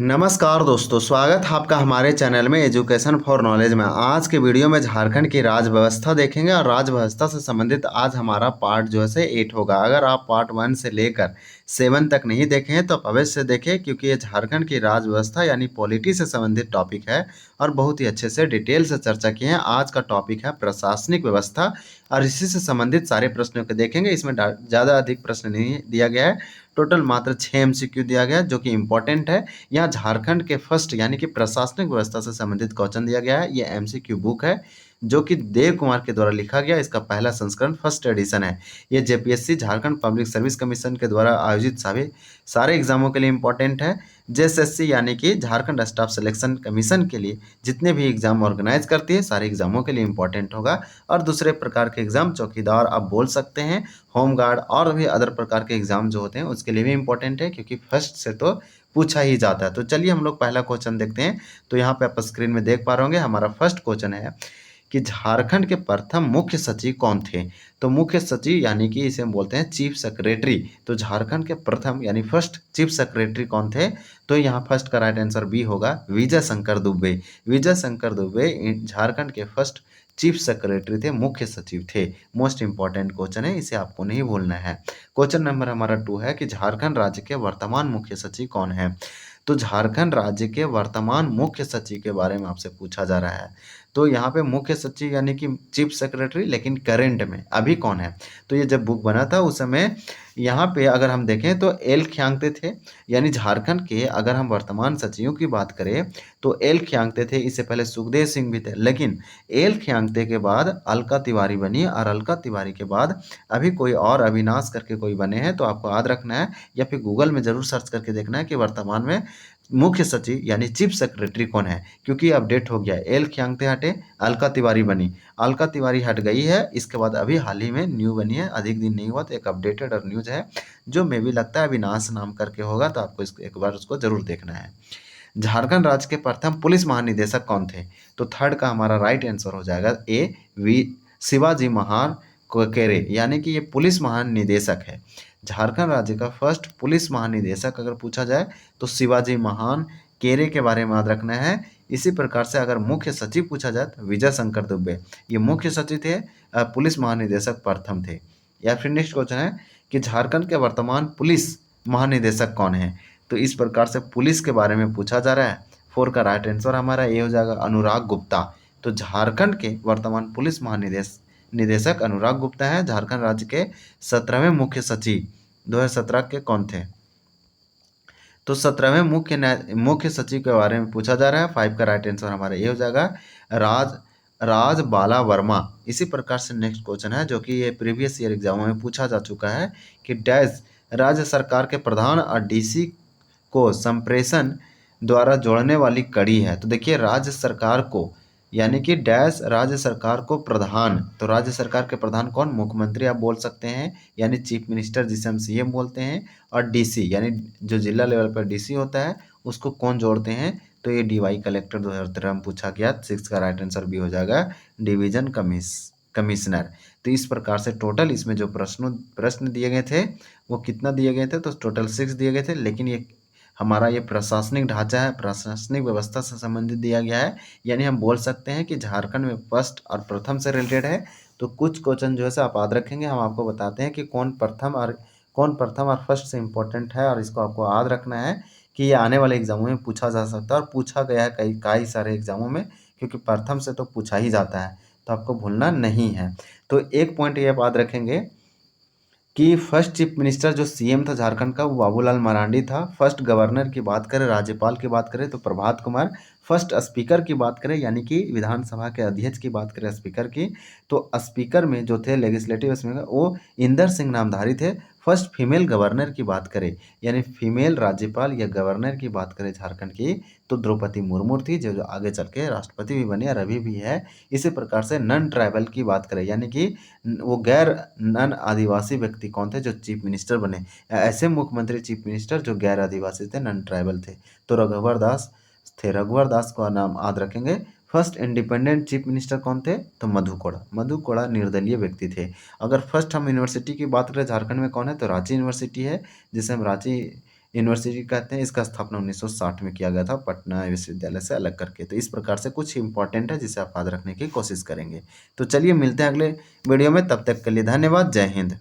नमस्कार दोस्तों, स्वागत है आपका हमारे चैनल में एजुकेशन फॉर नॉलेज में। आज के वीडियो में झारखंड की राज व्यवस्था देखेंगे और राज व्यवस्था से संबंधित आज हमारा पार्ट जो है से 8 होगा। अगर आप पार्ट 1 से लेकर 7 तक नहीं देखे हैं तो आप अवश्य से देखें, क्योंकि ये झारखंड की राज व्यवस्था यानी पॉलिटी से संबंधित टॉपिक है और बहुत ही अच्छे से डिटेल से चर्चा की है। आज का टॉपिक है प्रशासनिक व्यवस्था और इसी से संबंधित सारे प्रश्नों को देखेंगे। इसमें ज़्यादा अधिक प्रश्न नहीं दिया गया है, टोटल मात्र 6 MCQ दिया गया है जो कि इम्पोर्टेंट है। यहाँ झारखंड के फर्स्ट यानी कि प्रशासनिक व्यवस्था से संबंधित क्वेश्चन दिया गया है। ये MCQ बुक है जो कि देव कुमार के द्वारा लिखा गया। इसका पहला संस्करण फर्स्ट एडिशन है। ये JPSC Jharkhand public service commission के द्वारा आयोजित सभी सारे एग्जामों के लिए इम्पोर्टेंट है। JSSC यानी कि झारखंड स्टाफ सिलेक्शन कमीशन के लिए जितने भी एग्जाम ऑर्गेनाइज करती है सारे एग्जामों के लिए इम्पोर्टेंट होगा। और दूसरे प्रकार के एग्जाम चौकीदार आप बोल सकते हैं, होमगार्ड और भी अदर प्रकार के एग्जाम जो होते हैं उसके लिए भी इम्पोर्टेंट है, क्योंकि फर्स्ट से तो पूछा ही जाता है। तो चलिए हम लोग पहला क्वेश्चन देखते हैं। तो यहाँ पे आप स्क्रीन में देख पा रहे होंगे हमारा फर्स्ट क्वेश्चन है कि झारखंड के प्रथम मुख्य सचिव कौन थे। तो मुख्य सचिव यानी कि इसे हम बोलते हैं चीफ सेक्रेटरी। तो झारखंड के प्रथम यानी फर्स्ट चीफ सेक्रेटरी कौन थे। तो यहाँ फर्स्ट का राइट आंसर बी होगा, विजय शंकर दुबे। विजय शंकर दुबे झारखंड के फर्स्ट चीफ सेक्रेटरी थे, मुख्य सचिव थे। मोस्ट इंपॉर्टेंट क्वेश्चन है, इसे आपको नहीं भूलना है। क्वेश्चन नंबर हमारा 2 है कि झारखंड राज्य के वर्तमान मुख्य सचिव कौन है। तो झारखंड राज्य के वर्तमान मुख्य सचिव के बारे में आपसे पूछा जा रहा है। तो यहाँ पे मुख्य सचिव यानी कि चीफ सेक्रेटरी, लेकिन करेंट में अभी कौन है। तो ये जब बुक बना था उस समय यहाँ पे अगर हम देखें तो एल खियांगते थे। यानी झारखंड के अगर हम वर्तमान सचिवों की बात करें तो एल खियांगते थे। इससे पहले सुखदेव सिंह भी थे, लेकिन एल खियांगते के बाद अलका तिवारी बनी और अलका तिवारी के बाद अभी कोई और अविनाश करके कोई बने हैं। तो आपको याद रखना है या फिर गूगल में जरूर सर्च करके देखना है कि वर्तमान में मुख्य सचिव यानी चीफ सेक्रेटरी कौन है, क्योंकि अपडेट हो गया है। एल खियांगते हटे, अलका तिवारी बनी। अलका तिवारी हट गई है, इसके बाद अभी हाल ही में न्यू बनी है, अधिक दिन नहीं हुआ। तो एक अपडेटेड और न्यूज है जो मे भी लगता है अविनाश नाम करके होगा। तो आपको एक बार उसको जरूर देखना है। झारखंड राज्य के प्रथम पुलिस महानिदेशक कौन थे। तो थर्ड का हमारा राइट आंसर हो जाएगा ए, वी शिवाजी महान कोकेरे, यानी कि ये पुलिस महानिदेशक है। झारखंड राज्य का फर्स्ट पुलिस महानिदेशक अगर पूछा जाए तो शिवाजी महान केरे के बारे में याद रखना है। इसी प्रकार से अगर मुख्य सचिव पूछा जाए तो विजय शंकर दुबे ये मुख्य सचिव थे, पुलिस महानिदेशक प्रथम थे। या फिर नेक्स्ट क्वेश्चन है कि झारखंड के वर्तमान पुलिस महानिदेशक कौन है। तो इस प्रकार से पुलिस के बारे में पूछा जा रहा है। 4 का राइट आंसर हमारा ये हो जाएगा अनुराग गुप्ता। तो झारखंड के वर्तमान पुलिस निदेशक अनुराग गुप्ता है। झारखंड राज्य के 17वें मुख्य सचिव 2017 के कौन थे। तो 17वें मुख्य सचिव के बारे में पूछा जा रहा है। 5 का राइट आंसर हमारा ये हो जाएगा राज बाला वर्मा। इसी प्रकार से नेक्स्ट क्वेश्चन है जो कि ये प्रीवियस ईयर एग्जामों में पूछा जा चुका है कि डैश राज्य सरकार के प्रधान और DC को संप्रेषण द्वारा जोड़ने वाली कड़ी है। तो देखिए राज्य सरकार को यानी कि डैश राज्य सरकार को प्रधान, तो राज्य सरकार के प्रधान कौन, मुख्यमंत्री आप बोल सकते हैं, यानी चीफ मिनिस्टर जिसे हम CM बोलते हैं। और DC यानी जो जिला लेवल पर DC होता है उसको कौन जोड़ते हैं। तो ये DY कलेक्टर 2013 में पूछा गया। 6 का राइट आंसर भी हो जाएगा डिवीजन कमिश्नर। तो इस प्रकार से टोटल इसमें जो प्रश्न दिए गए थे वो कितना दिए गए थे, तो टोटल 6 दिए गए थे। लेकिन ये हमारा ये प्रशासनिक ढांचा है, प्रशासनिक व्यवस्था से संबंधित दिया गया है। यानी हम बोल सकते हैं कि झारखंड में फर्स्ट और प्रथम से रिलेटेड है। तो कुछ क्वेश्चन जो है आप याद रखेंगे, हम आपको बताते हैं कि कौन प्रथम और फर्स्ट से इम्पोर्टेंट है। और इसको आपको याद रखना है कि ये आने वाले एग्जामों में पूछा जा सकता है और पूछा गया है कई सारे एग्जामों में, क्योंकि प्रथम से तो पूछा ही जाता है। तो आपको भूलना नहीं है। तो एक पॉइंट ये याद रखेंगे कि फर्स्ट चीफ मिनिस्टर जो CM था झारखंड का वो बाबूलाल मरांडी था। फर्स्ट गवर्नर की बात करें, राज्यपाल की बात करें तो प्रभात कुमार। फर्स्ट स्पीकर की बात करें यानी कि विधानसभा के अध्यक्ष की बात करें स्पीकर की, तो स्पीकर में जो थे लेजिस्लेटिव स्पीकर वो इंदर सिंह नामधारी थे। फर्स्ट फीमेल गवर्नर की बात करें यानी फीमेल राज्यपाल या गवर्नर की बात करें झारखंड की तो द्रौपदी मुर्मू थी, जो आगे चल के राष्ट्रपति भी बनी और अभी भी है। इसी प्रकार से नन ट्राइबल की बात करें यानी कि वो गैर नन आदिवासी व्यक्ति कौन थे जो चीफ मिनिस्टर बने। ऐसे मुख्यमंत्री चीफ मिनिस्टर जो गैर आदिवासी थे, नन ट्राइबल थे। तो रघुवर दास थे, रघुवर दास का नाम याद रखेंगे। फर्स्ट इंडिपेंडेंट चीफ मिनिस्टर कौन थे, तो मधु कोड़ा। मधु कोड़ा निर्दलीय व्यक्ति थे। अगर फर्स्ट हम यूनिवर्सिटी की बात करें झारखंड में कौन है, तो रांची यूनिवर्सिटी है, जिसे हम रांची यूनिवर्सिटी कहते हैं। इसका स्थापना 1960 में किया गया था पटना विश्वविद्यालय से अलग करके। तो इस प्रकार से कुछ इंपॉर्टेंट है जिसे आप याद रखने की कोशिश करेंगे। तो चलिए मिलते हैं अगले वीडियो में, तब तक के लिए धन्यवाद। जय हिंद।